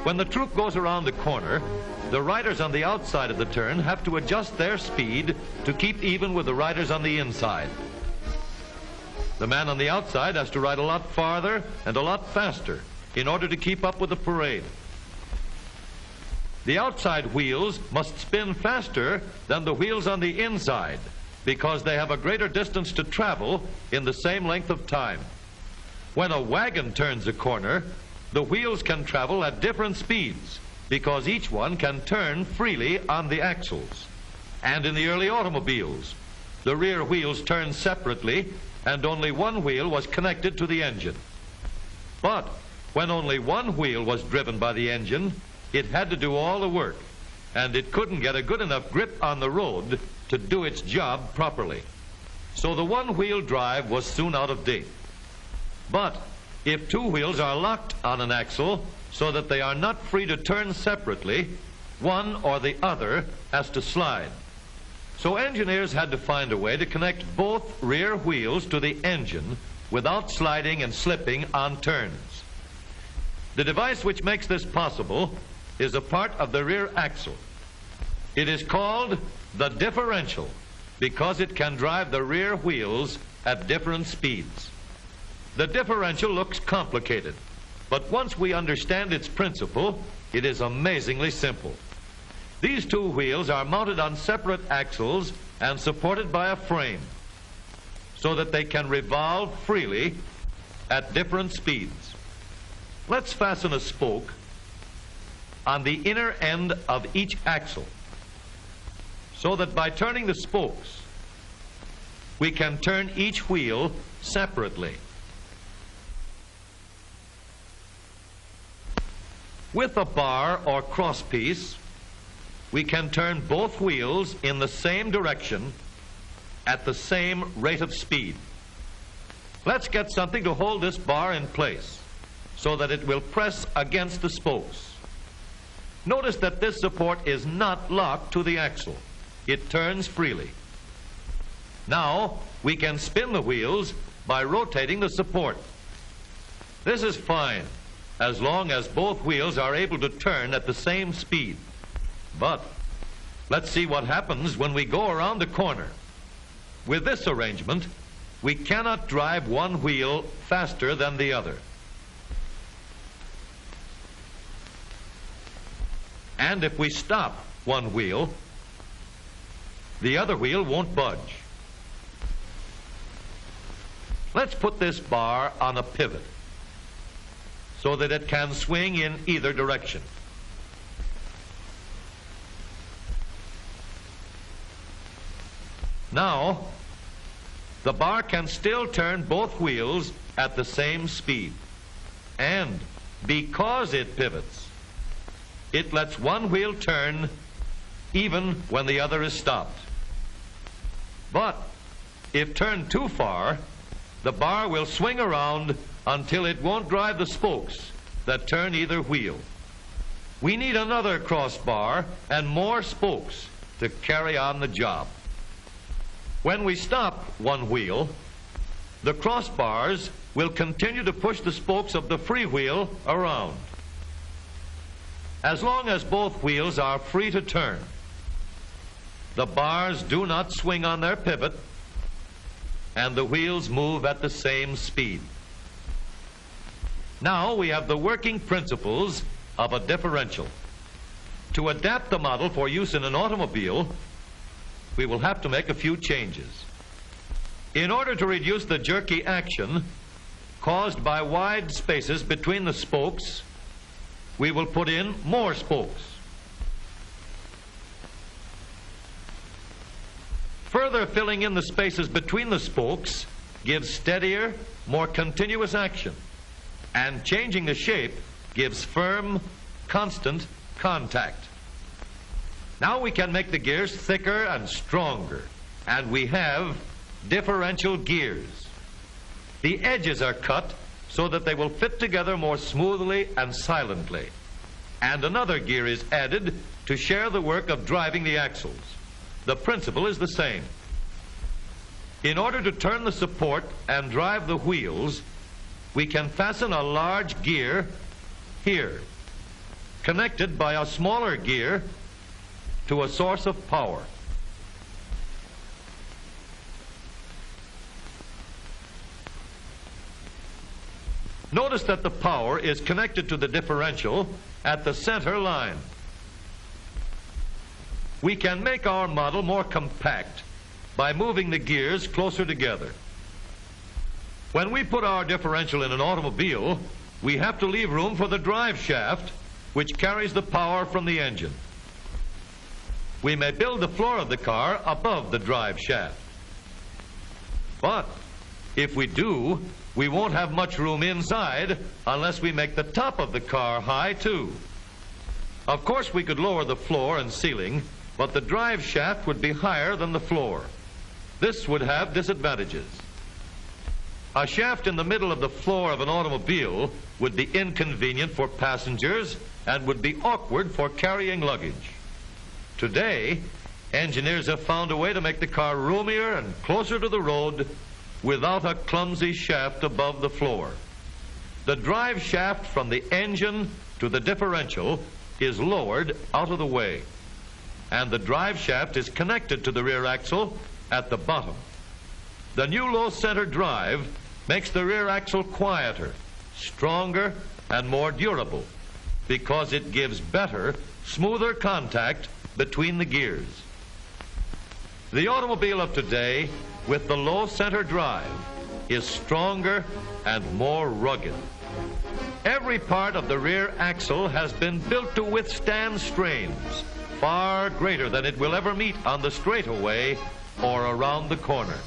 When the troop goes around the corner, the riders on the outside of the turn have to adjust their speed to keep even with the riders on the inside. The man on the outside has to ride a lot farther and a lot faster in order to keep up with the parade. The outside wheels must spin faster than the wheels on the inside because they have a greater distance to travel in the same length of time. When a wagon turns a corner, the wheels can travel at different speeds because each one can turn freely on the axles. And in the early automobiles, the rear wheels turned separately and only one wheel was connected to the engine. But when only one wheel was driven by the engine, it had to do all the work, and it couldn't get a good enough grip on the road to do its job properly. So the one-wheel drive was soon out of date. But if two wheels are locked on an axle so that they are not free to turn separately, one or the other has to slide. So engineers had to find a way to connect both rear wheels to the engine without sliding and slipping on turns. The device which makes this possible is a part of the rear axle. It is called the differential because it can drive the rear wheels at different speeds. The differential looks complicated, but once we understand its principle, it is amazingly simple. These two wheels are mounted on separate axles and supported by a frame so that they can revolve freely at different speeds. Let's fasten a spoke on the inner end of each axle so that by turning the spokes, we can turn each wheel separately. With a bar or crosspiece, we can turn both wheels in the same direction at the same rate of speed. Let's get something to hold this bar in place so that it will press against the spokes. Notice that this support is not locked to the axle. It turns freely. Now we can spin the wheels by rotating the support. This is fine as long as both wheels are able to turn at the same speed. But let's see what happens when we go around the corner. With this arrangement, we cannot drive one wheel faster than the other. And if we stop one wheel, the other wheel won't budge. Let's put this bar on a pivot so that it can swing in either direction. Now, the bar can still turn both wheels at the same speed. And because it pivots, it lets one wheel turn even when the other is stopped. But if turned too far, the bar will swing around until it won't drive the spokes that turn either wheel. We need another crossbar and more spokes to carry on the job. When we stop one wheel, the crossbars will continue to push the spokes of the free wheel around. As long as both wheels are free to turn, the bars do not swing on their pivot and the wheels move at the same speed. Now we have the working principles of a differential. To adapt the model for use in an automobile, we will have to make a few changes. In order to reduce the jerky action caused by wide spaces between the spokes, we will put in more spokes. Further filling in the spaces between the spokes gives steadier, more continuous action, and changing the shape gives firm, constant contact. Now we can make the gears thicker and stronger, and we have differential gears. The edges are cut so that they will fit together more smoothly and silently, and another gear is added to share the work of driving the axles. The principle is the same. In order to turn the support and drive the wheels, we can fasten a large gear here. connected by a smaller gear to a source of power. Notice that the power is connected to the differential at the center line. We can make our model more compact by moving the gears closer together. When we put our differential in an automobile, we have to leave room for the drive shaft, which carries the power from the engine. We may build the floor of the car above the drive shaft. But if we do, we won't have much room inside unless we make the top of the car high too. Of course, we could lower the floor and ceiling, but the drive shaft would be higher than the floor. This would have disadvantages. A shaft in the middle of the floor of an automobile would be inconvenient for passengers and would be awkward for carrying luggage. Today, engineers have found a way to make the car roomier and closer to the road without a clumsy shaft above the floor. The drive shaft from the engine to the differential is lowered out of the way, and the drive shaft is connected to the rear axle at the bottom. The new low center drive makes the rear axle quieter, stronger, and more durable because it gives better, smoother contact between the gears. The automobile of today with the low center drive is stronger and more rugged. Every part of the rear axle has been built to withstand strains far greater than it will ever meet on the straightaway or around the corner.